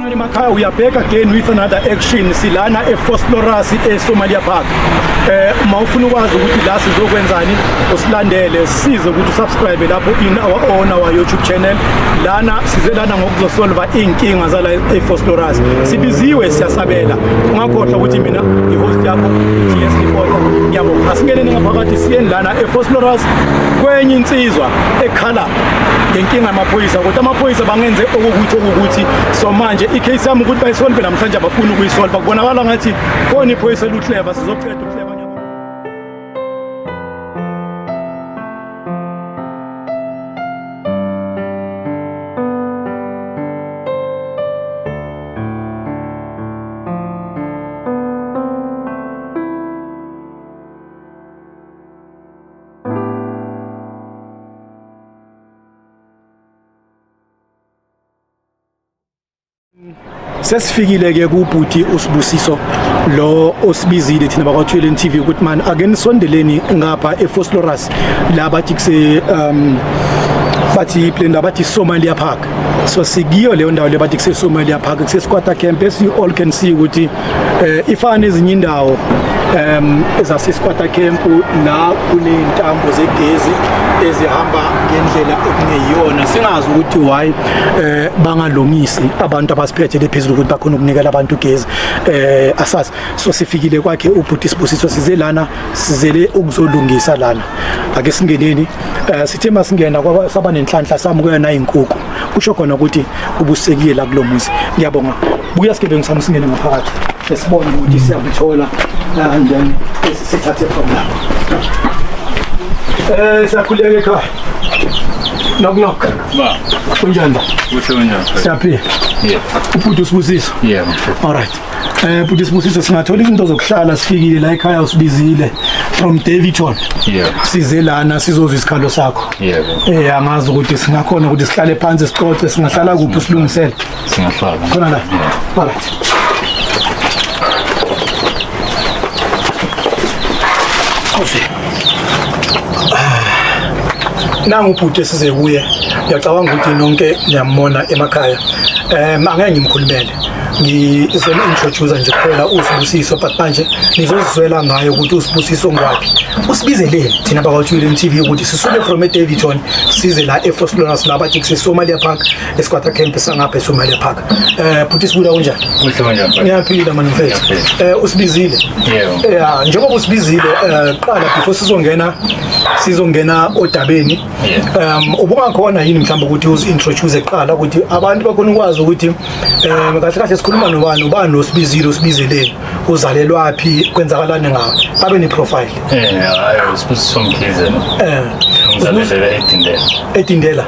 Mani Makhaya, we are back again with another action. Silana eFosloras eSomalia Park. Mawufuna ukwazi ukuthi la sizokwenzani usilandele size ukuthi subscribe lapho in our YouTube channel. Lana size lana ngokuzosolva inkinga zala eFosloras. Sibiziwe siyasabela. Ungakhohlwa ukuthi mina i-host yakho TS Reporter. Ngiyabonga. Asingeneni ngaphakathi siyeni lana eFosloras kwenye insizwa ekhala ngenkinga yamaphoyisa kodwa amaphoyisa bangenze okukuthi so manje icase yami ukuthi bayisolve namhlanje abafuna ukuyisolve kubonakala ngathi khona iphoyisa luhleva sizoqeda ukuhleva. Sesifikile ke kubhuti uSibusiso lo osibizile thina bakwaThweleni TV ukuthi man again sondeleni ngapha eFosloras la bathi kuse bathi plan bathi Somalia Park. So sigiyo leyo ndawo le bathi kuse Somalia Park kuse squatter camp as you all can see ukuthi ifana ezinye indawo ezase squatter camp la kunentambo zegezi ezihamba ngendlela ekungeyona singazi ukuthi why bangalungisi abantu abasiphethe lephezulu ukuthi bakhona ukunikela abantu ugezi asasi. So sifikile kwakhe ubhuti Sibusiso size lana sizele ukuzolungisa lana ake singeneni sithe masingena kwaba saba nenhlanhla sami kuyona inkukhu kusho khona ukuthi ubusekile la kulomuzi. Ngiyabonga buya sigebengu sami singene ngaphakathi sesibona ukuthi siyakuthola and then sithathe from lapho. Sakhuleke ekhaya. Knock. Ba. Kunjani? Kuhle njani? Siyaphila. Yeah. Ubhuti Sibusiso. Yeah. All right. Ubhuti Sibusiso singathola izinto zokuhlala sifikile la ekhaya usibizile from Davidton. Yeah. Size lana sizozwa isikhalo sakho. Yeah. Angazi ukuthi singakhona ukuthi sihlale phansi sicoce singahlala kuphi silungisele. Singahlala. Khona la. All right. Nangu ubhuti size kuye ngiyacabanga ukuthi nonke niyambona emakhaya angeke ngimkhulumele ngizoma introduce nje kuphela uSibusiso but manje nizozizwela ngayo ukuthi uSibusiso ngwaphi usibizeleni thina bakwaThweleni TV ukuthi sisuke from eDavidton size la eFosloras la bathi kuse Somalia Park esquatter camp sangapha eSomalia Park. Bhuti sibuda kanjani? Kuhle njani? Ngiyaphila man mfethu. Usibizile? Yeah. Njengoba usibizile qala before sizongena odabeni. Ubungakhona yini mhlawumbe ukuthi uzintroduce eqala ukuthi abantu bakhona ukwazi ukuthi kahle sikhuluma nobani osibizile usibizeleni uzalelwapi kwenzakalani ngawo babe ne profile. Hayi Sibusiso Mkhize. Ngizalelwe eTindela.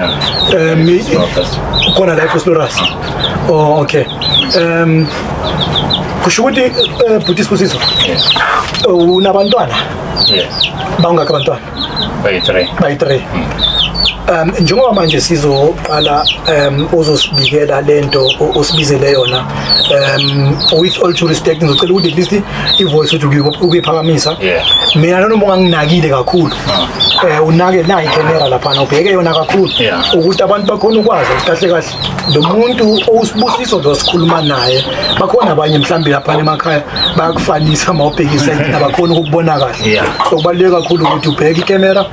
Khona la eFosloras. Oh okay. Kusho ukuthi bhuti Sibusiso. Unabantwana? Yeah. Bangaka abantwana? Bayi-3. Njengoba manje sizoqala uzosibikela lento osibizele yona with all due respect ngicela ukuthi at least ivoice ukuthi ukuyiphakamisa mina noma unganginakile kakhulu unake la iCamera lapha ubheke yona kakhulu ukuthi abantu bakhona ukwazi kahle lo muntu oSibusiso lo sikhuluma naye bakhona abanye mhlambi lapha emakhaya bayakufanisa mawubhekisa abakhona ukubona kahle so kubaluleke kakhulu ukuthi ubheke iCamera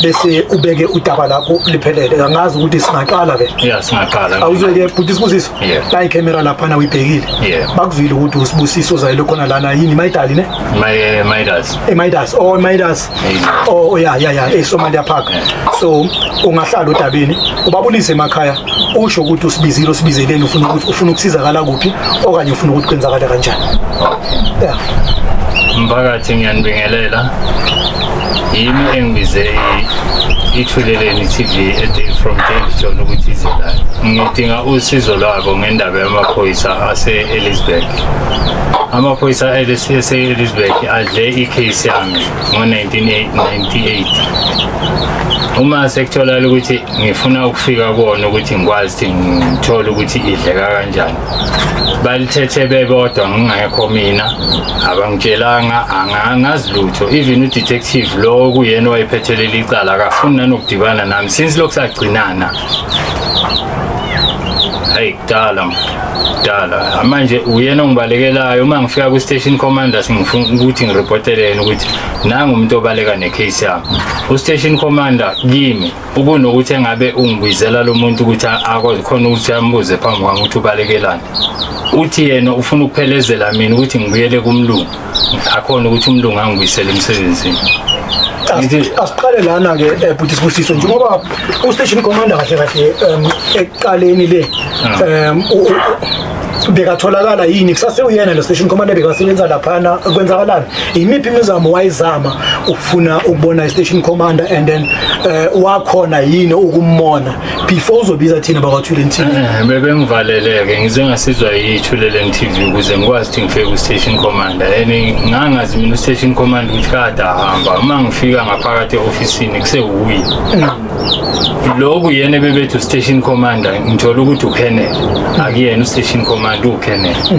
bese ubeke udaba lakho liphelele. Angazi ukuthi singaqala ke. Yeah, singaqala. Awuzeke bhuti Sibusiso la iCamera lapha na uyibhekile bakuzwile ukuthi uSibusiso zayile khona lana yini Mayidali ne Maydas oh yeah eSomalia Park. So ungahlala odabeni ubabulise emakhaya usho ukuthi usibizeleni ufuna ukusizakala kuphi okanye ufuna ukuthi kwenzakala kanjani. Yeah. Mphakathi ngiyanibingelela yimi engibize iThweleni TV from Davidton ukuthi izela ngidinga usizo lwabo ngendaba yamaphoyisa ase-Elizabeth. Amaphoyisa ase-Elizabeth adle icase yami ngo-1998. Uma sekuthola ukuthi ngifuna ukufika kuona ukuthi ngikwazi ukuthi ngithole ukuthi idleka kanjani balithethe bebodwa ngingekho mina abangitshelanga angazi lutho even udetective lo kuyena wayephethelele icala akafuni nanokudibana nami since lokusagcinana hayi kudala manje uyena ongibalekelayo uma ngifika ku station commander singifuna ukuthi ngireporteleni ukuthi nangu umuntu obaleka necase yami u station commander kimi ukunokuthi engabe ungibizela lo muntu ukuthi akwazi khona ukuthi ambuze phambi kwami ukuthi ubalekelani uthi yena ufuna ukuphelezela mina ukuthi ngibuyele kumlungu akhona ukuthi umlungu angibuyisele emsebenzini. Asiqale lana ke buthi Sibusiso njengoba u station commander kahle ekuqaleni le bekatholakala yini kusase uyena lo station commander bekasebenza laphana kwenzakalani imiphi imizamo wayizama ukufuna ukubona i station commander and then wakhona yini ukummona before uzobiza thina bakwaThuleni TV? Bebengivaleleke ngize ngasizwa yiThuleni TV ukuze ngikwazi ukuthi ngifike ku station commander ngangazi mina u station commander ukuthi kade ahamba uma ngifika ngaphakathi eofisini kusewuyi lokhu yena bebethi station commander ngithola ukuthi uKenneth akuyena u station commander uKenneth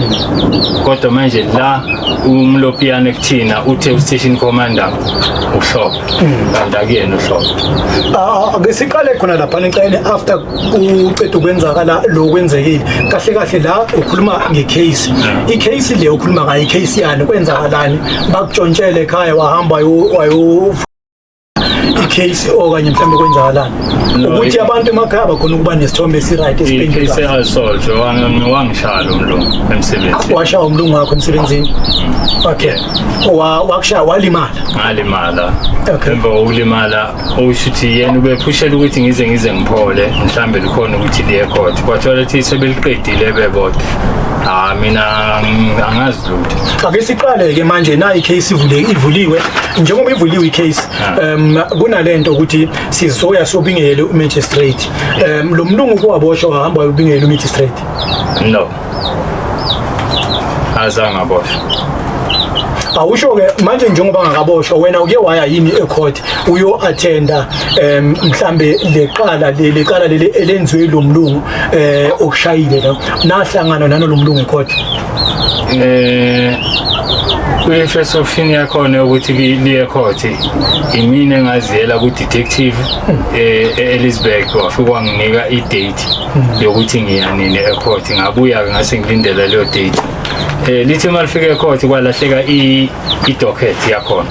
kodwa manje la umlopiyane kuthina uthe u station commander uHlobo kanti akuyena uHlobo. Ake siqale khona lapha encane after uqeda ukwenzakala lo kwenzekile kahle la ukhuluma ngecase icase le ukhuluma ngayo icase yani kwenzakalani bakutshontshele ekhaya wahamba wayo icase okanye mhlawumbe kwenzakalani ukuthi abantu emakhaya bakhona ukuba nesithombe esiright esibhekile icase assault wangishaya umlungu emsebenzini washaya umlungu wakho emsebenzini okay wakushaya walimala ngalimala emva kokulimala ushuthi yena ubephushela ukuthi ngize ngiphole mhlawumbe likhona ukuthi liye court kwathola ukuthi sebeliqedile bebodwa mina angazi lutho. Ake siqale ke manje na icase ivuliwe njengoba ivuliwe icase kunalento ukuthi sizoya sobingele umagistrate lo mlungu kwaboshwa wahamba ubingele umagistrate no azange aboshwa. Awusho ke manje njengoba ngakaboshwa wena uke waya yini ecourt uyo attenda mhlambe leqala leli elenziwe lo mlungu okushayile la nahlangana nalo mlungu ecourt? Kwi-first option yakhona ukuthi liye court imina engaziyela ku detective Elizabeth wafika wanginika i-date yokuthi ngiyanini ecourt ngabuya ngase ngilindela leyo date lithi malifika ecourt kwalahleka i-docket yakhona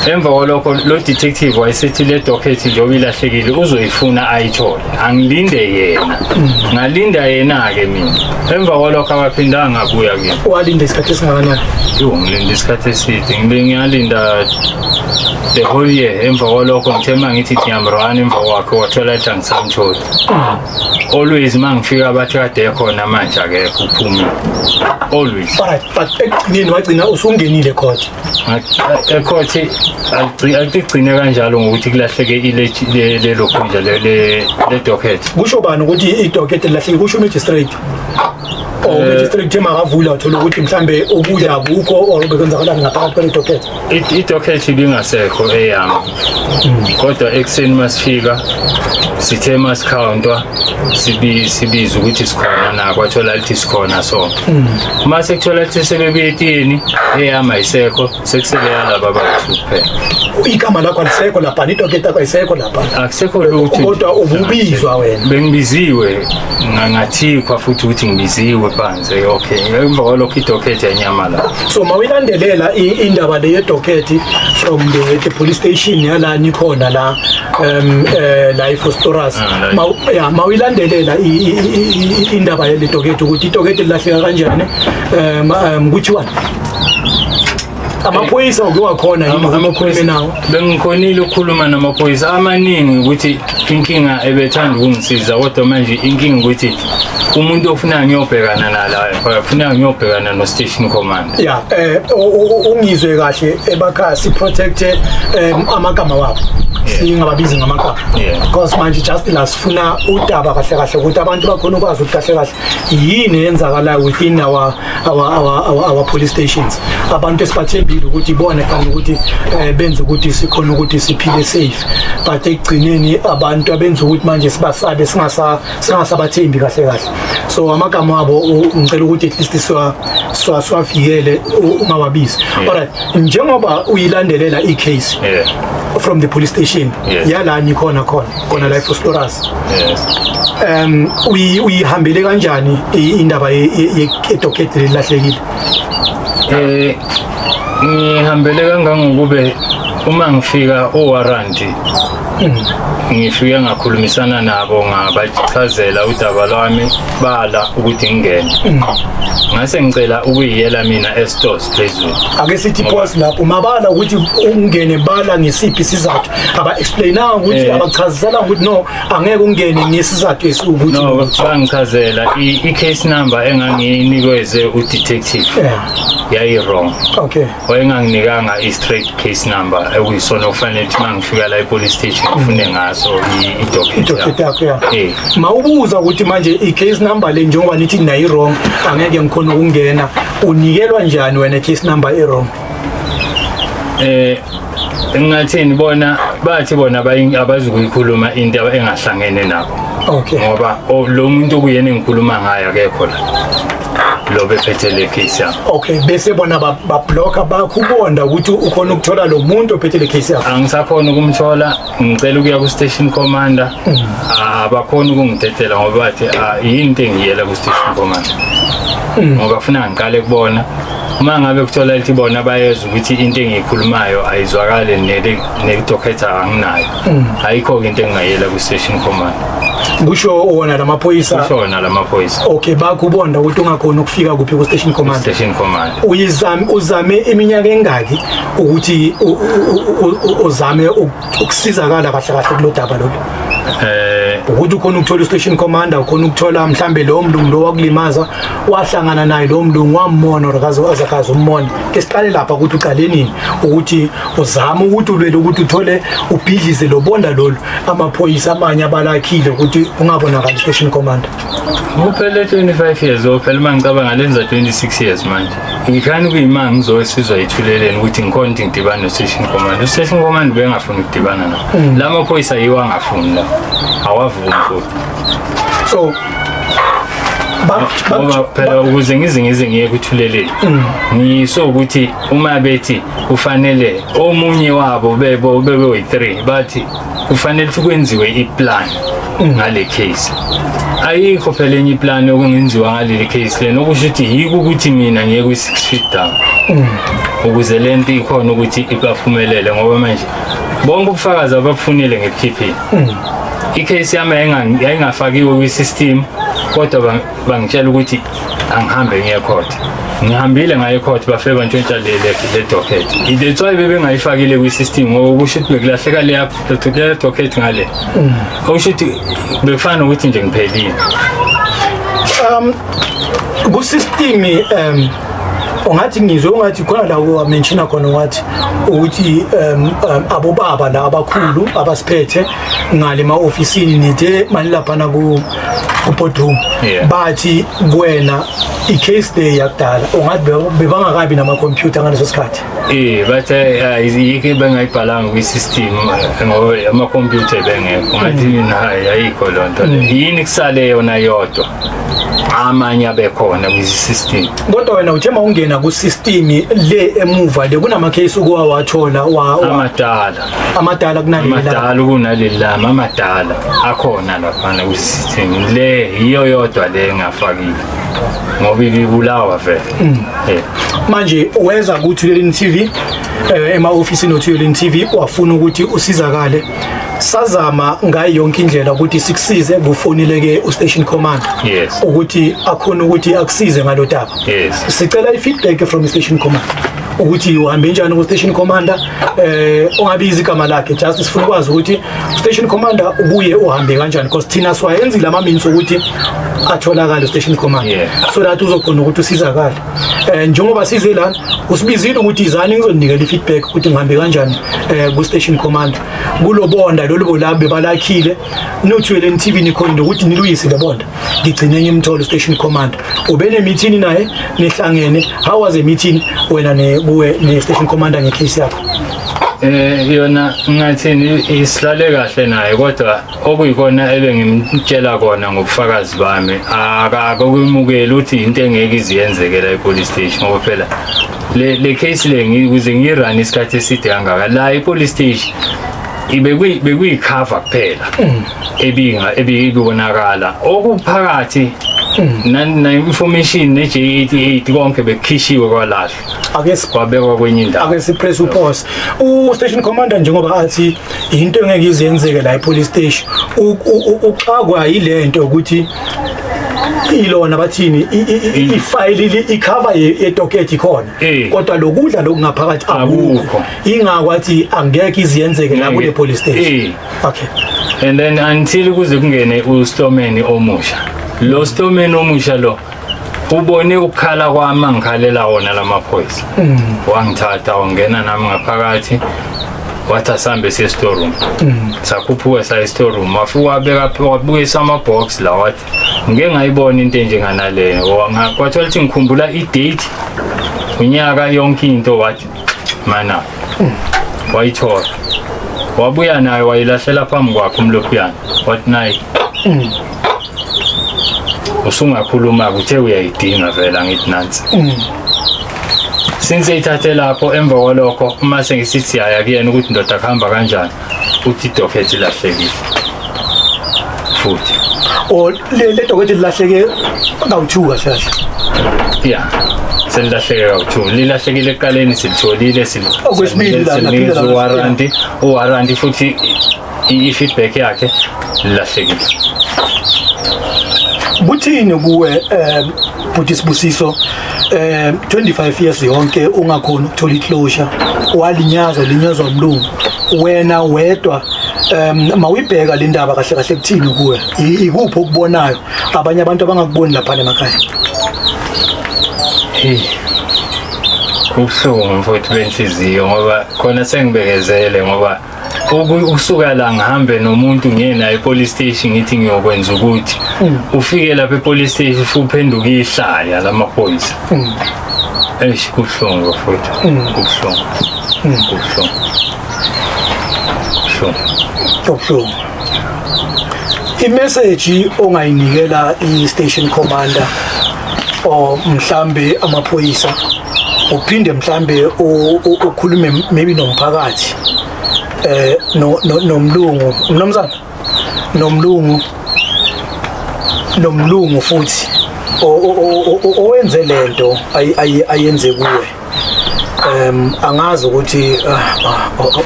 emva kwalokho lo detective wayesethi le docket njengoba ilahlekile uzoyifuna ayithole angilinde yena ngalinda yena ke mina emva kwalokho akaphindanga ngabuya kimi. Walinda isikhathi esingakanani? Ngilinde isikhathi eside ngiyalinda the whole year emva kwalokho ngithema ngithi ngiyamrana emva kwakhe wathola ukuthi angisamtholi always mangifika bathi kade ekhona manje akekho uphumile always but ekugcineni wagcina usungenile court ecourt aligcine kanjalo ngokuthi kulahleke lelo khunja le docket. Kusho bani ukuthi i-docket lahleke kusho magistrate magistrate tema akavula uthola ukuthi mhlambe ukudla akukho obekwenzakalani ngaphakathi kwale docket? I-docket ibingasekho eyami kodwa ekseni masifika sithe masikhaunta sibiza ukuthi sikhona na kwathola lithi sikhona so mase kuthola lithi sebebuyetini eyami ayisekho sekuseleya laba abathu kuphela. Igama lakho alisekho lapha i-docket yakho ayisekho lapha akusekho lutho kodwa ububizwa wena? Bengibiziwe ngathikwa futhi ukuthi ngibiziwe phansi okay emva kwalokho i-docket yanyamala. So mawilandelela indaba le ye-docket from the police station yala nikhona la la eFosloras mawilandelela indaba le docket ukuthi i-docket lilahleka kanjani kuthiwani amaphoyisa ukuwakhona amaphoyisa nawo? Bengikhonile ukukhuluma namaphoyisa amaningi ukuthi inkinga ebethanda ukungisiza kodwa manje inkinga ukuthi umuntu ofuna ngiyobhekana nala ufuna ngiyobhekana no station commander ungizwe kahle ebakhaya si protect amagama wabo singababizi ngamagama because manje just la sifuna udaba kahle ukuthi abantu bakhona ukwazi ukuthi kahle yini yenzakala within our police stations abantu esibathembile ukuthi ibone kanti ukuthi benze ukuthi sikhona ukuthi siphile safe but ekugcineni abantu abenza ukuthi manje sibasabe singasabathembi kahle so amagama wabo ngicela ukuthi at least siwafikele ungawabizi. Alright, njengoba uyilandelela i-case from the police station station Yes. yala nikhona khona la eFosloras. Yes. Uyihambele kanjani indaba yedocket lelahlekile? Ngihambele kangangokube uma ngifika owaranti ngifike ngakhulumisana nabo ngabachazela udaba lwami bala ukuthi ngingene. Ngase ngicela ukuyiyela mina estores phezulu. Ake sithi pause lapho mabala ukuthi ungene bala ngesiphi isizathu aba explainanga ukuthi abachazela ukuthi no angeke ungene ngesizathu esukuthi no bangichazela i-case number enganginikeze udetective yayi wrong. Okay. Wayenganginikanga i-straight case number ekuyisona okufanele ukuthi mangifika la e-police station ngifune ngaso i-docket yakho. Mawubuza ukuthi manje i-case number le njengoba nithi nayi wrong angeke ngikhona ukungena unikelwa njani wena case number e-wrong? Ngathini bathi bona abazukuyikhuluma into engahlangene nabo. Okay. Ngoba lo muntu kuyena engikhuluma ngayo akekho la. Lo bephethe le case yakho. Okay, bese bona ba blocker bakubonda ukuthi ukhona ukuthola lo muntu ophethe le case yakho. Angisakhona ukumthola, ngicela ukuya ku station commander. Abakhona ukungithethela ngoba bathi yinto engiyela ku station commander. Ngoba ufuna ngiqale kubona uma ngabe kuthola lithi bona bayeza ukuthi into engiyikhulumayo ayizwakale ne-docket anginayo. Ayikho into engayela ku station commander. Kusho wona lamaphoyisa. Kusho wona lamaphoyisa. Okay, bakubonda ukuthi ungakhona ukufika kuphi ku station commander. Station commander. Uzame iminyaka engaki ukuthi uzame ukusizakala kahle kahle kulodaba lolu? Ukuthi ukhona ukuthola station commander, ukhona ukuthola mhlambe lo mlungu lo wakulimaza wahlangana naye lo mlungu wammona akaze ummona. Ke siqale lapha ukuthi uqale nini ukuthi uzame ukuthi ulwele ukuthi uthole ubhidlize lo bonda lolu amaphoyisa amanye abalakhile ukuthi ungabonakala station commander. Uphele 25 years ophela mangicabanga lenza 26 years manje. Ngikhani kuyimanga ngizosizwa yithuleleni ukuthi ngikhona ngidibana no station commander. Station commander bengafuni ukudibana nawo. La maphoyisa yiwa ngafuni la. Awavumi futhi. So ngoba phela ukuze ngize ngiye kuthuleleni ngiso ukuthi uma bethi kufanele omunye wabo bebe-3 bathi kufanele ukwenziwe iplan ngale case. Ayikho phela enye iplan okungenziwa ngaleli case lena okusho ukuthi yiko ukuthi mina ngiye ku-6 feet down ukuze lento ikhona ukuthi ibaphumelele ngoba manje bonke ubufakazi ababufunile ngePP. I-case yami yayingafakiwe kwi-system kodwa bangitshela ukuthi angihambe ngiye court. Ngihambile ngaye court bafike bantshontsha le docket. That's why bebengayifakile kwi-system ngoba kusho ukuthi bekulahleka le docket ngale. Okusho ukuthi befana ukuthi nje ngiphelile. Ku-system ungathi ngizwe ungathi khona la wamenshina khona wathi ukuthi abobaba la abakhulu abasiphethe ngale ma-ofisini nithe manilaphana ku-boardroom bathi kuwena i-case day yakudala ungathi bebangakabi namakhompyutha ngaleso sikhathi. Bathi yike bengayibhalanga kwi-system ngoba amakhompyutha bengekho. Ngathi mina ayikho loo nto le. Yini kusale yona yodwa amanye abekhona kwi-system. Kodwa wena uthe mawungena ku-system le emuva le kunama-case ukuwawathola amadala amadala kunaleli lami amadala akhona laphana kwi-system le yiyo yodwa le engafakile ngoba ibulawa vele. Manje weza kuThuleleni TV ema-ofisini oThuleleni TV wafuna ukuthi usizakale sazama ngayo yonke indlela ukuthi sikusize kufonileke u-station commander ukuthi akhona ukuthi akusize ngalodaba. Sicela i-feedback from i-station commander ukuthi uhambe njani ku-station commander ungabizi igama lakhe just sifuna ukwazi ukuthi station commander ubuye uhambe kanjani because thina siwayenzile ama-means ukuthi atholakale station commander so that uzokhona ukuthi usizakale. Njengoba size lana usibizile ukuthi izani ngizonikela i-feedback ukuthi ngihambe kanjani ku-station commander kulo bonda lolu bolabo bebalakhile noThuleleni TV nikhona ukuthi niluyise le bonda ngigcine ngimthola u-station commander ube ne-meeting naye nihlangene. How was the meeting wena ne-station commander ngecase yakho? Yona ngathini isihlale kahle naye kodwa okuyikona ebengimtshela kona ngobufakazi bami akakumukeli ukuthi into engeke iziyenzeke la e-police station ngoba phela le case le ngikuze ngirun isikhathi eside kangaka la e-police station bekuyikhava kuphela ebibonakala okuphakathi na information ne-J88 konke bekukhishiwe kwalahlwa kwabekwa kwenye indawo. Ake sipress upause. U-station commander njengoba athi into engeke izenzeke la e-police station uxakwa yilento ukuthi ilona bathini ifile icover yedocket ikhona kodwa lokudla lokungaphakathi akukho ingakwathi angeke iziyenzeke la kule police station. Okay, and then until kuze kungene uStormeni omusha, lo Stormeni omusha lo ubone ukukhala kwami ngikhalela wona lamaphoyisa wangithatha wangena nami ngaphakathi wathi asambe se-store room sakhuphuka sa-store room wafika wabukisa ama-box la wathi ngeke ngayibona into enjenganaleyo kwathi wathi ngikhumbula i-date unyaka yonke into wathi mana wayithola wabuya nayo wayilahlela phambi kwakhe umlophiyana wathi nayi usungakhuluma kuthe uyayidinga vela ngithi nansi since ithathe lapho emva kwalokho uma sengisithi haya kuyena ukuthi ndoda kuhamba kanjani uthi docket ilahlekile futhi le docket ilahleke kawu2 kahle yeah selilahleke kawu2 lilahlekile eqaleni silitholile okwesibili warranty futhi i-feedback yakhe lilahlekile. Buthini kuwe Bhuti Sibusiso 25 years yonke ungakhona ukuthola iclosure walinyazwa umlungu wena wedwa mawibheka le ndaba kahle kahle kuthini kuwe ikuphi okubonayo abanye abantu abangakuboni lapha emakhaya? Kubuhlungu mfowethu benhliziyo ngoba khona sengibekezele ngoba usuka la ngihambe nomuntu ngiyena e-police station ngithi ngiyokwenza ukuthi ufike lapha e-police station uphenduka ihlaya lamaphoyisa. Kubuhlungu mfowethu kubuhlungu. I-message ongayinikela i-station commander o mhlambe amaphoyisa uphinde mhlambe ukhulume maybe nomphakathi nomlungu mnumzana nomlungu futhi owenze lento ayenze kuwe angazi ukuthi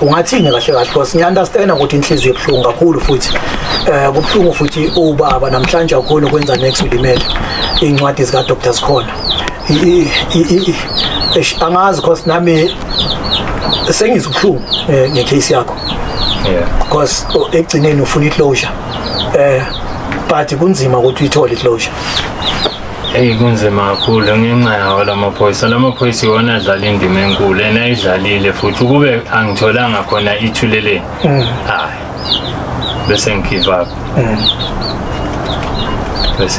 ungathini kahle kahle because ngiunderstand ukuthi inhliziyo ebhlungu kakhulu futhi kubhlungu futhi ubaba namhlanje akukhona ukwenza next ulimele incwadi zika Dr. Sikhona angazi because nami sengizubhlungu ngecase yakho because egcineni ufuna iclosure but kunzima ukuthi uyithole iclosure. Kunzima kakhulu ngenxa yawo lamaphoyisa iwona adlala indima enkulu ayidlalile futhi kube angitholanga khona ithuleleni hayi bese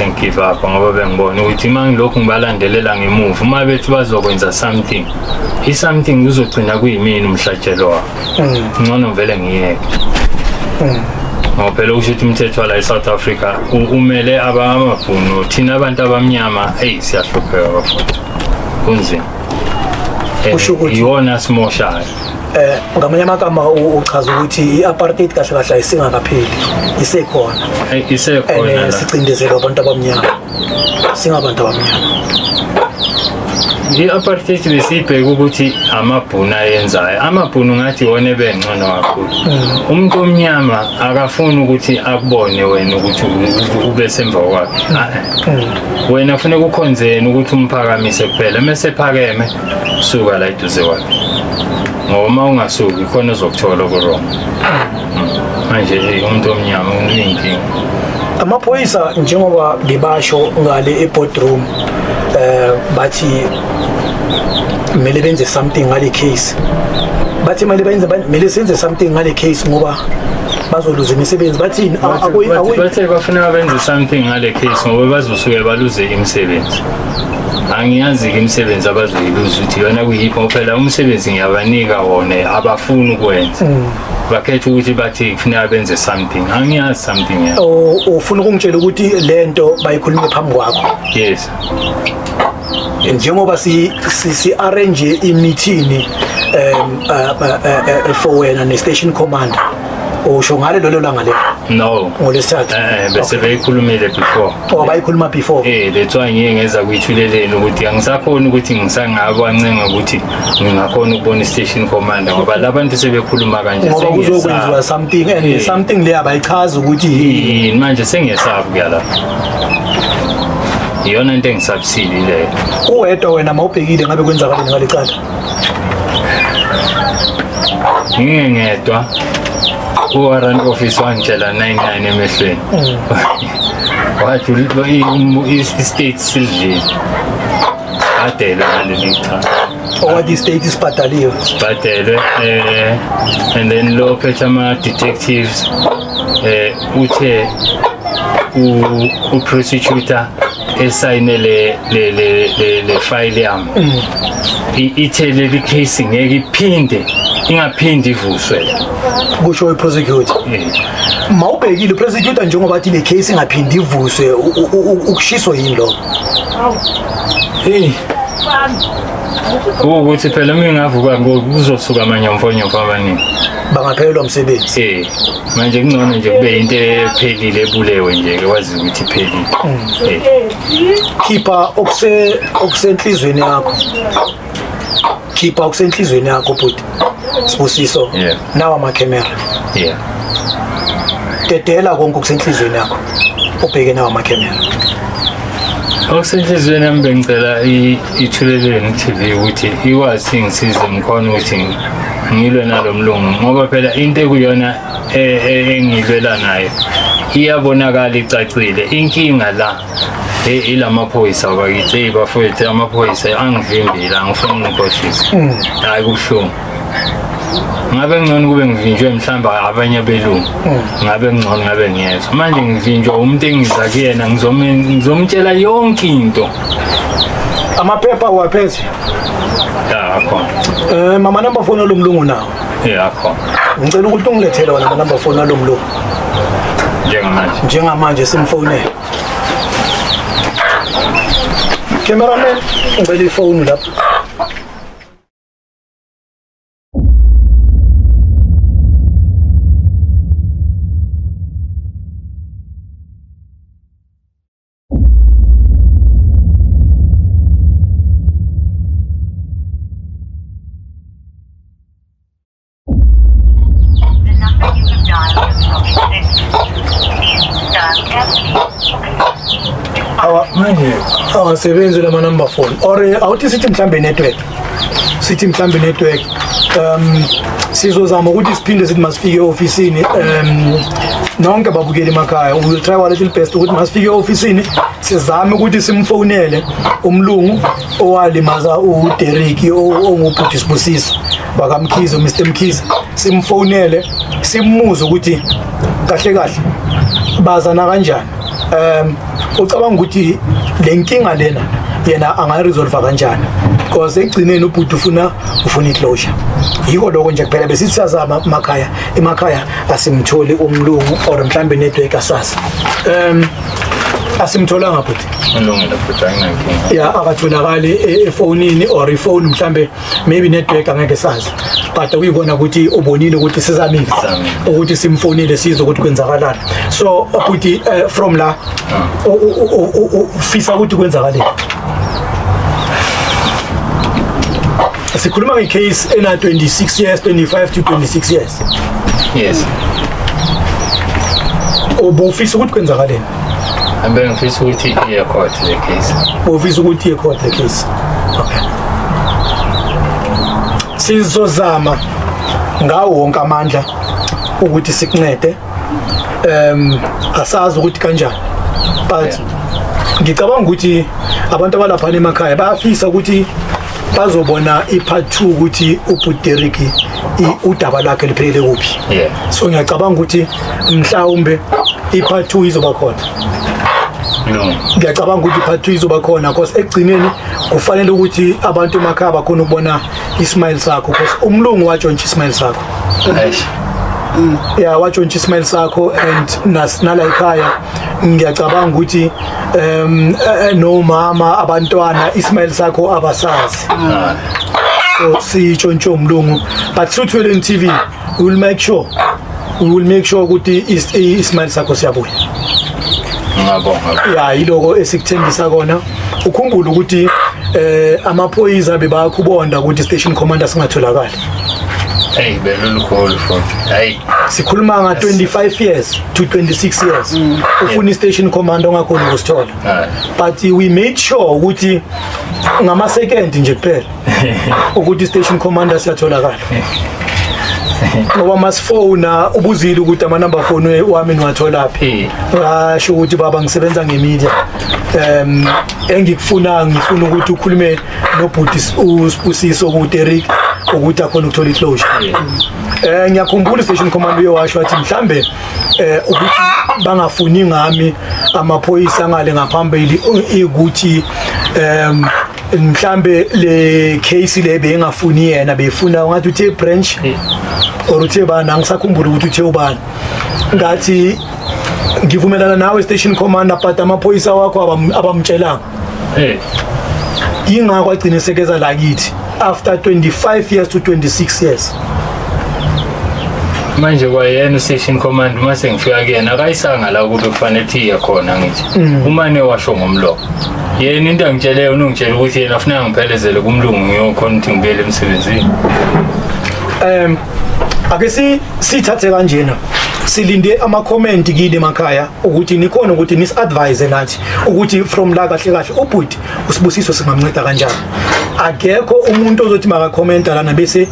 ngigive up ngoba bengibona ukuthi mangilokhu ngibalandelela ngemuva uma bethi bazokwenza something kuzogcina kuyimini umhlatshelo wabo ngcono vele ngiyeke ngoba phela usho ukuthi umthetho la eSouth Africa umele abamabhunu thina abantu abamnyama siyahlupheka kafuthi kunzima iwona simoshayo. Ngamanye amagama uchaza ukuthi i-apartheid kahle kahle ayisingakapheli isekhona sicindezelwe abantu abamnyama singabantu abamnyama. I-apartheid besibheka ukuthi amabhunu ayenzayo amabhunu ngathi iwona ebengcono kakhulu umuntu omnyama akafuni ukuthi akubone wena ukuthi ube semva kwakhe wena kufanele ukhonzeni ukuthi umphakamise kuphela mase phakeme suka la eduze kwakhe ngoba uma ungasuki khona uzokuthola ku-wrong manje umuntu omnyama unenkinga. Amaphoyisa njengoba ngibasho ngale e-boardroom bathi mele benze something ngale case bathi mele senze something ngale case ngoba bazoluza imisebenzi bathini bathe bafanele benze something ngale case ngoba bazosuke baluze imisebenzi. Angiyazi imisebenzi abazoyiluza ukuthi yona kuyipho phela umsebenzi ngiyabanika wona abafuni ukwenza bakhetha ukuthi bathi kufanele benze something angiyazi something yabo ufuna ukungitshela ukuthi lento bayikhulume phambi kwakho? Yes. Njengoba si arrange i-meeting for wena ne-station commander usho ngale lolo langa le no ngolesithathu bese beyikhulumile before bayikhuluma before that's why ngiye ngeza kwithuleleni ukuthi angisakhona ukuthi ngisangakwancenga ukuthi ngingakhona ukubona i-station commander ngoba labantu sebekhuluma kanje ngoba kuzokwenziwa something and something le abayichaza ukuthi manje sengiyesaba kuya la iyona into engisabisile leyo uwedwa wena mawubhekile ngabe kwenzakaleni ngalecala ngingedwa uwarrant office wangitshela 99 emehlweni wathi i-state sidlile badele ngaleli cha owathi i-state isibhadaliwe and then lo phethe ama-detectives uthe u-prosecutor esayine le file yami ithe leli case ngeke iphinde ingaphindi ivuswe kusho i-prosecutor mawubhekile i-prosecutor njengoba athi le case ingaphindi ivuswe ukushiswa yini lo ukuthi phela mina ngavuka kuzosuka amanyomfonyo abaningi bangaphelelwa umsebenzi manje kungcono nje kube into ephelile ebulewe nje wazi ukuthi iphelile khipha okusenhlizweni yakho bhuti Sibusiso nawa amakamera dedela konke okusenhlizweni yakho ubheke nawa amakamera okusenhlizweni yami bengicela ithuleleni TV ukuthi ikwazi ngisize ngikhona ukuthi ngilwe nalo mlungu ngoba phela into ekuyona engilwela nayo iyabonakala icacile inkinga la ilamaphoyisa bakithi bafethu amaphoyisa angivimbela ngifuna ukukhoshisa hayi kusho ngabe ngcono kube ngivinjwe mhlamba abanye belungu ngabe ngcono ngabe ngiyezwa manje ngivinjwa umuntu engiza kuyena ngizomtshela yonke into amaphepha waphethe akhona mama number phone lo mlungu nawo akhona ngicela ukuthi ungilethele wona number phone lo mlungu njengamanje simfonele cameraman ngicela ifone lapha awasebenzi lama number phone or awuthi sithi mhlambe network sizozama ukuthi siphinde sithi masifike e-ofisini nonke babukeli emakhaya we will try our little best ukuthi masifike e-ofisini sizame ukuthi simfonele umlungu owalimaza uDerek ongubhuti Sibusiso bakamkhize Mr Mkhize simfonele simmuze ukuthi kahle bazana kanjani ucabanga ukuthi lenkinga lena yena angayiresolve kanjani because egcineni ubhuti ufuna iclosure yiko lokho nje kuphela besithi siyazama emakhaya asimtholi umlungu or mhlambe network asasa asimtholanga bhuti ulungile bhuti ayinankinga akatholakali efonini or ifone mhlambe maybe network angeke sazi but uyibona ukuthi ubonile ukuthi sizamile ukuthi simfonile sizwe ukuthi kwenzakalani so bhuti from la ufisa ukuthi kwenzakaleni sikhuluma ngecase ena 26 years 25 to 26 years yes ubufisa ukuthi kwenzakaleni Ambe ngifisa ukuthi iye court le case. Ufisa ukuthi iye court le case. Okay. Sizozama ngawo wonke amandla ukuthi sikuncede. Asazi ukuthi kanjani. But ngicabanga ukuthi abantu abalapha emakhaya bayafisa ukuthi bazobona i-part 2 ukuthi uDerek udaba lakhe liphelele kuphi. So ngiyacabanga ukuthi mhlawumbe i-part 2 izoba khona. Ngiyacabanga ukuthi i-part 2 izoba khona because egcineni kufanele ukuthi abantu emakhaya bakhona ukubona ismile sakho because umlungu watshontsha ismile sakho. Watshontsha ismile sakho and nala ekhaya ngiyacabanga ukuthi no mama abantwana ismile sakho abasazi. So sitshontsha umlungu but Truthwelling TV will make sure we will make sure ukuthi ismile sakho siyabuya. Ngiyabonga. Ya yiloko esikuthembisa kona. Ukhumbule ukuthi amaphoyisa bebakhubonda ukuthi station commander singatholakala. Hey belulukhulu futhi. Hey sikhuluma nga 25 years to 26 years ufuna station commander ongakhona ukusithola. But we made sure ukuthi ngama second nje kuphela ukuthi station commander siyatholakala. Ngoba masifona ubuzile ukuthi ama number phone wami niwathola phi. Ngasho ukuthi baba ngisebenza ngemedia. Engikufuna ngifuna ukuthi ukhulume nobhuti uSibusiso ukuthi Eric ukuthi akhona ukuthola iclosure. Ngiyakhumbula station commander uyewasho wathi mhlambe ukuthi bangafuni ngami amaphoyisa ngale ngaphambili ukuthi mhlambe le case le bengafuni yena befuna ngathi uthe branch or uthe bana ngisakhumbula ukuthi uthe ubani ngathi ngivumelana nawe station commander but amaphoyisa wakho abamtshelanga ingakho agcinisekeza la kithi after 25 years to 26 years. Manje kwayena station command mase ngifika kuyena akayisanga la ukuthi kufanele thiye khona ngithi umane washo ngomlomo yena into angitsheleyo unongitshela ukuthi yena ufuna ngiphelezele kumlungu ngiyokhona ukuthi ngibele emsebenzini. Ake sithathe kanjena silinde ama comment kini emakhaya ukuthi nikhona ukuthi nis advise nathi ukuthi from la kahle kahle ubhuti uSibusiso singamnceda kanjani. Akekho umuntu ozothi maka commenta lana bese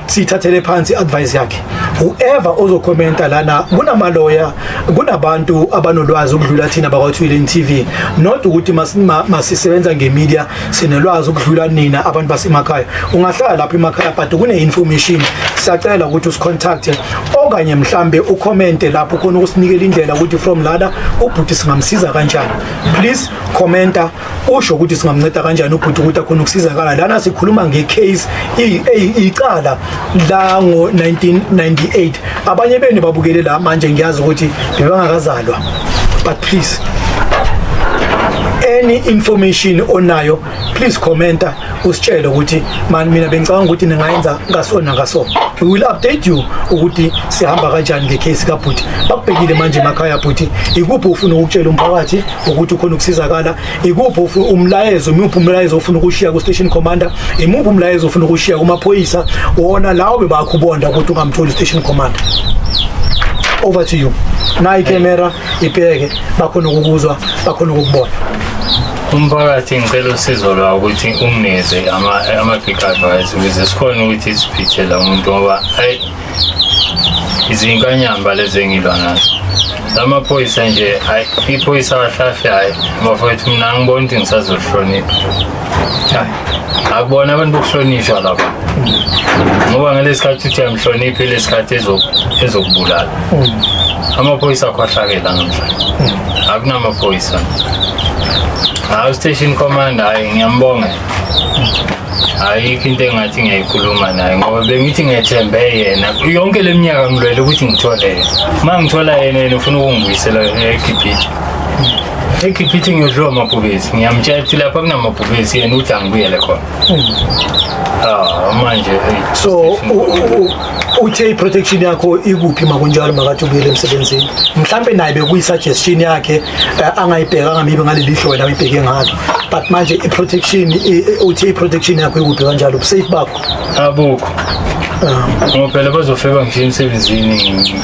sithathele phansi advice yakhe. Whoever ozokhomenta lana kunama lawyer kunabantu abanolwazi ukudlula thina bakwaThuleni TV, not ukuthi masisebenza ngemedia sinelwazi ukudlula nina abantu basemakhaya. Ungahlala lapha emakhaya but kune information siyacela ukuthi usicontact okanye mhlambe ucommente lapho khona ukusinikela indlela ukuthi from lana ubhuti singamsiza kanjani. Please commenta usho ukuthi singamnceda kanjani ubhuti ukuthi akhona ukusizakala lana. Sikhuluma ngecase icala la ngo 1998 abanye beni babukele la manje ngiyazi ukuthi bebangakazalwa, but please any information onayo please commenta usitshele ukuthi man mina bengicabanga ukuthi ningayenza ngasona ngaso. We will update you ukuthi sihamba kanjani ngecase kaBhuti. Bakubhekile manje emakhaya Bhuti, ikuphi ufuna ukutshela umphakathi ukuthi ukhona ukusizakala, ikuphi umlayezo, imuphi umlayezo ufuna ukushiya ku station commander, imuphi umlayezo ufuna ukushiya kumaphoyisa wona lawo bebakhubonda ukuthi ungamtholi station commander. Over to you. Na ikamera ibheke bakhona ukukuzwa, bakhona ukubona. Umphakathi ngicela usizo lwawo ukuthi ungineze ama-big advice ukuze sikhona ukuthi siphithele umuntu ngoba hayi izinkanyamba lezi engilwa nazo. Amaphoyisa nje hayi iphoyisa kahlahle hayi bafowethu mina ngibona ukuthi ngisazohlonipha. Hayi akubona abantu bokuhlonishwa lapha ngoba ngalesikhathi uthi amhloniphe lesikhathi ezokubulala. Amaphoyisa akhohlakela namhlanje akunamaphoyisa. Station commander hayi ngiyambonga. Ayikho into engathi ngiyayikhuluma naye ngoba bengithi ngethembe yena yonke leminyaka ngilwele ukuthi ngithole. Mangithola yena ufuna ukungibuyisela eKipiti. EKipiti ngiyodlwa amabhubesi ngiyamtshela ukuthi lapha kunamabhubesi yena uthi angibuyele khona. Manje so uthe protection yakho ikuphi makunjalo makathi ubuyele emsebenzini mhlambe naye bekuyisuggestion yakhe angayibheka ngamibe ngaleli hlobo la uyibheke ngalo, but manje iprotection uthe iprotection yakho ikuphi kanjalo ubusafe bakho abukho ngoba phela bazofika nje emsebenzini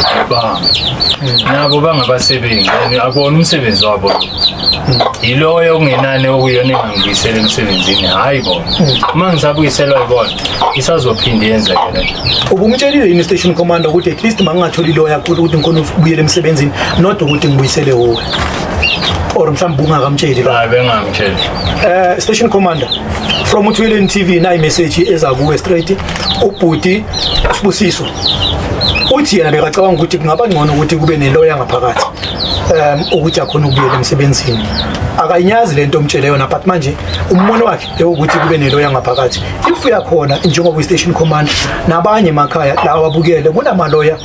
nabo bangabasebenzi akubona umsebenzi wabo yiloyo ongenani okuyona engangibuyisela emsebenzini hayi bona uma ngisabuyiselwa yibona isazophinde yenzeke lento. Ubumtshelile yini station commander ukuthi at least mangingatholi lo yakho ukuthi ngikhona ukubuyela emsebenzini not ukuthi ngibuyisele wowe or mhlawumbe ungakamtsheli la? Hayi bengamtsheli. Station commander from uThuleni TV na imessage eza kuwe straight ubhuti Sibusiso uthi yena bekacabanga ukuthi kungaba ngcono ukuthi kube nelawyer ngaphakathi ukuthi akhona ukubuyela emsebenzini. Akayinyazi lento omtshele yona but manje umbono wakhe ukuthi kube nelawyer ngaphakathi. If uyakhona njengoba station commander nabanye emakhaya la ababukele kunama lawyer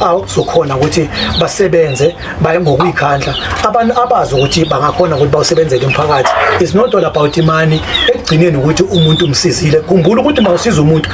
awuzokhona ukuthi basebenze baye ngokuyikhandla abantu abazi ukuthi bangakhona ukuthi bawusebenzele umphakathi. It's not all about money. Ekugcineni ukuthi umuntu umsizile khumbula ukuthi mawusiza umuntu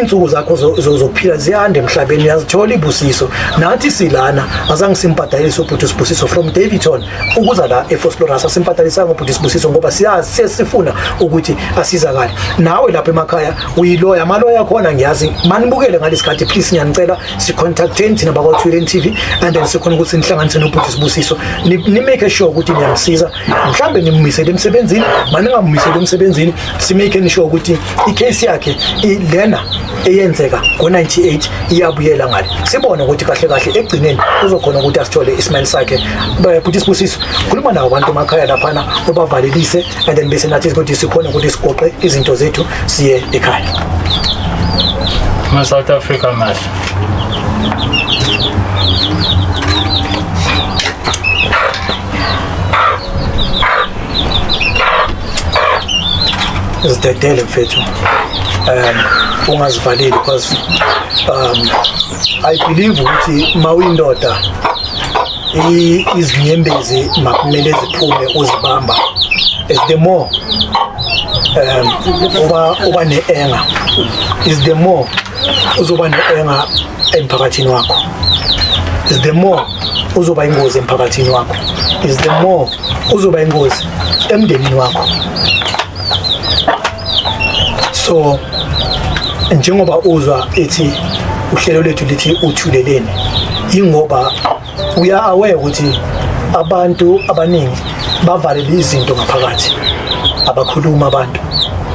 insuku zakho zokuphila ziyande emhlabeni siyazithola ibusiso nathi silana azange simbhadalise ubhuti uSibusiso from Davidton ukuza la eFosloras asimbhadalisanga ubhuti uSibusiso ngoba siyasifuna ukuthi asizakale nawe lapha emakhaya uyiloya amaloya khona ngiyazi manibukele ngalesikhathi please ngiyanicela sicontacteni thina bakwaThuleni TV and then sikhona ukuthi nihlanganise nobhuti uSibusiso ni make sure ukuthi niyamsiza mhlambe nimmisele emsebenzini maningammisele emsebenzini si make sure ukuthi icase yakhe lena eyenzeka ngo98 iyabuyela ngale sibone ukuthi kahle kahle egcineni uzokhona ukuthi asithole isimali sakhe bhuti Sibusiso khuluma nawo abantu emakhaya lapha obavalelise and then bese nathi ukuthi sikhona ukuthi sigoqe izinto zethu siye ekhaya South Africa match izidedele mfethu ungazivaleli because I believe ukuthi mawuyindoda izinyembezi makumele ziphume uzibamba is the more uba ne-enga is the more uzoba ne-enga emphakathini wakho is the more uzoba ingozi emphakathini wakho is the more uzoba ingozi emndenini wakho so njengoba uzwa ethi uhlelo lethu lithi uthuleleni ingoba we are aware ukuthi abantu abaningi bavalele izinto ngaphakathi abakhuluma abantu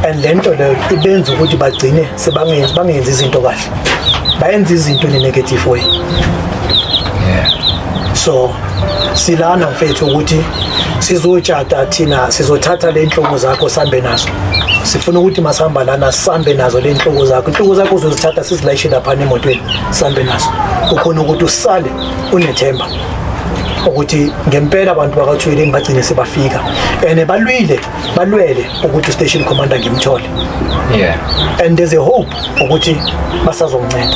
and lento leyo ibenza ukuthi bagcine bangenzi izinto kahle bayenza izinto in a negative way so silana mfethu ukuthi sizotshata thina sizothatha le nhlobo zakho sambe nazo sifuna ukuthi masihamba lana sambe nazo le nhlobo zakho uzozithatha sizilayishe lapha emotweni sambe nazo ukhona ukuthi usale unethemba ukuthi ngempela abantu bakaThuleni bagcine sebafika and balwele ukuthi station commander ngimthole and there's a hope ukuthi basazongceda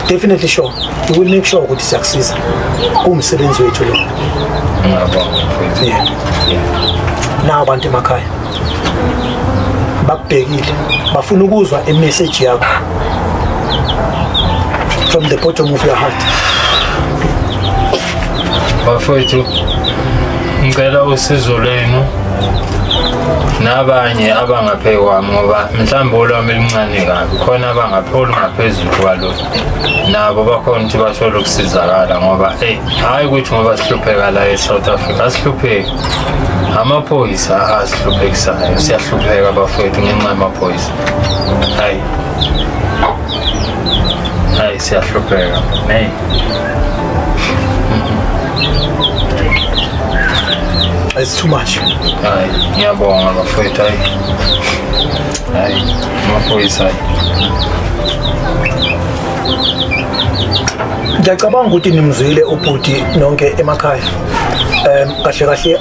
definitely sure we will make sure ukuthi siyakusiza kumsebenzi wethu lo na abantu emakhaya bakubhekile bafuna ukuzwa imessage yakho from the bottom of your heart bafowethu ngicela usizo lenu nabanye abangaphekwa ngoba mhlawumbe olwami elincane kabi khona abangapholi ngaphezulu kwalo nabo bakhona ukuthi bathole ukusizakala ngoba hayi ukuthi ngoba sihlupheka la eSouth Africa asihlupheki amaphoyisa asihluphekisayo siyahlupheka bafowethu ngenxa yamaphoyisa hayi siyahlupheka it's too much hayi ngiyabonga bafowethu hayi amaphoyisa ngiyacabanga ukuthi nimzwile ubhuti nonke emakhaya kahle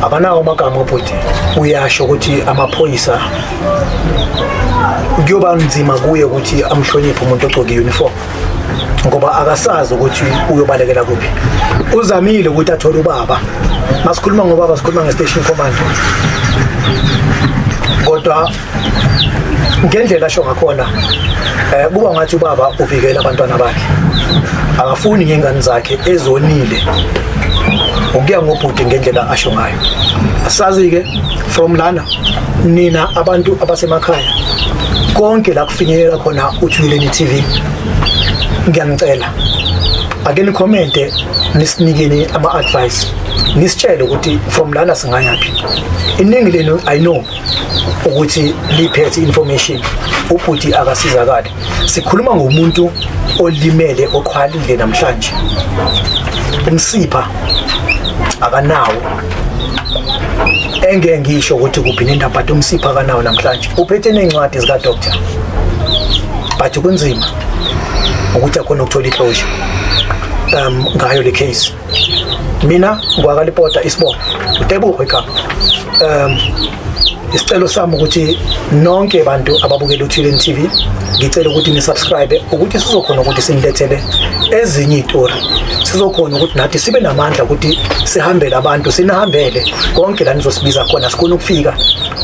akanawo amagama ubhuti uyasho ukuthi amaphoyisa kuyoba nzima kuye ukuthi amhloniphe umuntu ogcoke uniform ngoba akasazi ukuthi uyobalekela kuphi uzamile ukuthi athole ubaba masikhuluma ngobaba sikhuluma ngestation commander kodwa ngendlela asho ngakhona kuba ngathi ubaba uvikela abantwana bakhe akafuni ngengane zakhe ezonile ukuya ngobhuti ngendlela asho ngayo asazi ke from lana nina abantu abasemakhaya konke la kufinyelela khona uThuleni TV ngiyanicela ake ni comment nisinikeni ama advice nisitshele ukuthi from lana singayaphi iningi lenu I know ukuthi liphethe information ubhuti akasizakala sikhuluma ngomuntu olimele oqhwalile namhlanje umsipha akanawo engeke ngisho ukuthi kuphi nendaba but umsipha akanawo namhlanje uphethe nencwadi zika doctor but kunzima ukuthi akhona ukuthola iclosure ngayo le case mina ngwakalipota isibongo uTebogo ekhaya isicelo sami ukuthi nonke abantu ababukela uTulen TV ngicela ukuthi ni subscribe ukuthi sizokhona ukuthi sinilethele ezinye izitori sizokhona ukuthi nathi sibe namandla ukuthi sihambele abantu sinahambele konke la nizosibiza khona sikhona ukufika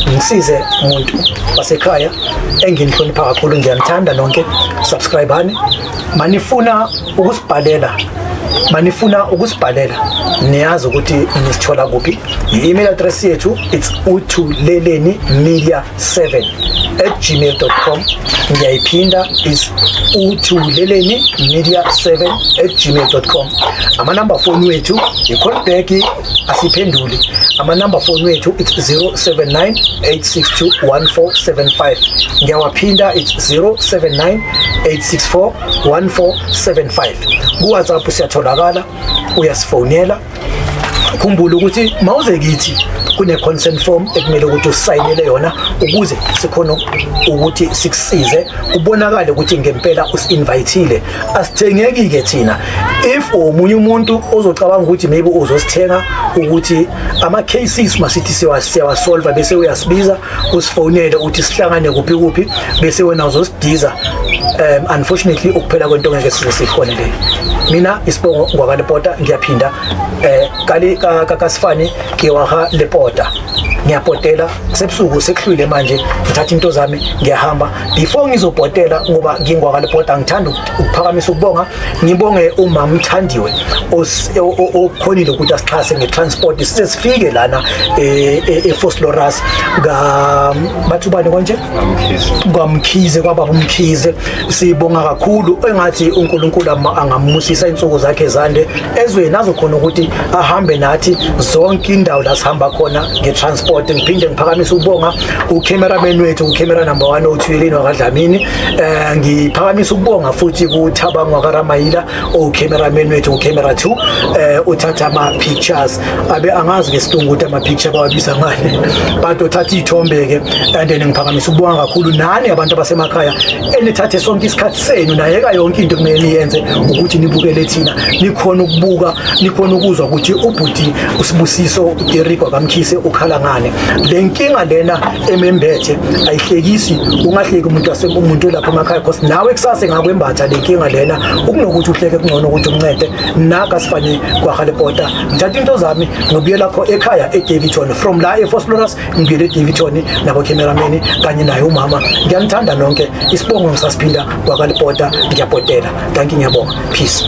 ngisize umuntu wasekhaya enginihlonipha kakhulu ngiyanithanda nonke subscribeani manifuna ukusibhalela niyazi ukuthi nisithola kuphi i-email address yethu it's utuleleni media7@gmail.com ngiyayiphinda is utuleleni media7@gmail.com amanamba phone wethu i-call back asiphenduli amanamba phone wethu it's 0798621475 ngiyawaphinda it's 0798641475 ku-WhatsApp siyatholakala uyasifonela khumbula ukuthi mawuze kithi kune consent form ekumele ukuthi usayinele yona ukuze sikhona ukuthi sikusize ubonakale ukuthi ngempela usinvitile asithengeki ke thina if omunye umuntu ozocabanga ukuthi maybe uzosithenga ukuthi ama cases masithi siyawasolve bese uyasibiza usifonele ukuthi sihlangane kuphi bese wena uzosidiza unfortunately ukuphela kwento ngeke sikhona le mina isibongo ngwakalipota ngiyaphinda kakasifani ngiwaha lepota ngiyapotela sebusuku sekuhlwile manje ngithatha into zami ngiyahamba before ngizopotela ngoba ngingwakalipota ngithanda ukuphakamisa ukubonga ngibonge umama Mthandiwe okhonile ukuthi asixhase ngetransport size sifike lana eFosloras bathu bani konje kwamkhize kwababa umkhize sibonga kakhulu engathi uNkulunkulu angamusisa insuku zakhe zande ezweni azokhona ukuthi ahambe nathi zonke indawo la sihamba khona ngetransport ngiphinde ngiphakamisa ukubonga ucameraman wethu ucamera number 1 uThuleleni wakadlamini ngiphakamisa ukubonga futhi kuThabang wakaramayila ucameraman wethu ucamera 2 uthatha ama pictures abe angazi ngesilungu ukuthi ama picture bawabisa ngane but uthatha ithombe ke and then ngiphakamisa ukubonga kakhulu nani abantu abasemakhaya enithathe sonke isikhathi senu nayeka yonke into kumele niyenze ukuthi nibukele thina nikhona ukubuka nikhona ukuzwa ukuthi ubhuti uSibusiso Derrick kamkhise ukhala ngane le nkinga lena emembethe ayihlekisi ungahleki umuntu lapha emakhaya because nawe kusasa ngakwembatha le nkinga lena ukunokuthi uhleke kungcono ukuthi umncede naka sifanye kwaKhalepota ngithatha into zami ngobuye lapho ekhaya eDavidton from la eFosloras ngibuyele eDavidton nabo cameraman kanye naye umama ngiyanithanda nonke isibongo ngisasiphinda kwaKhalepota ngiyapotela thank you ngiyabonga peace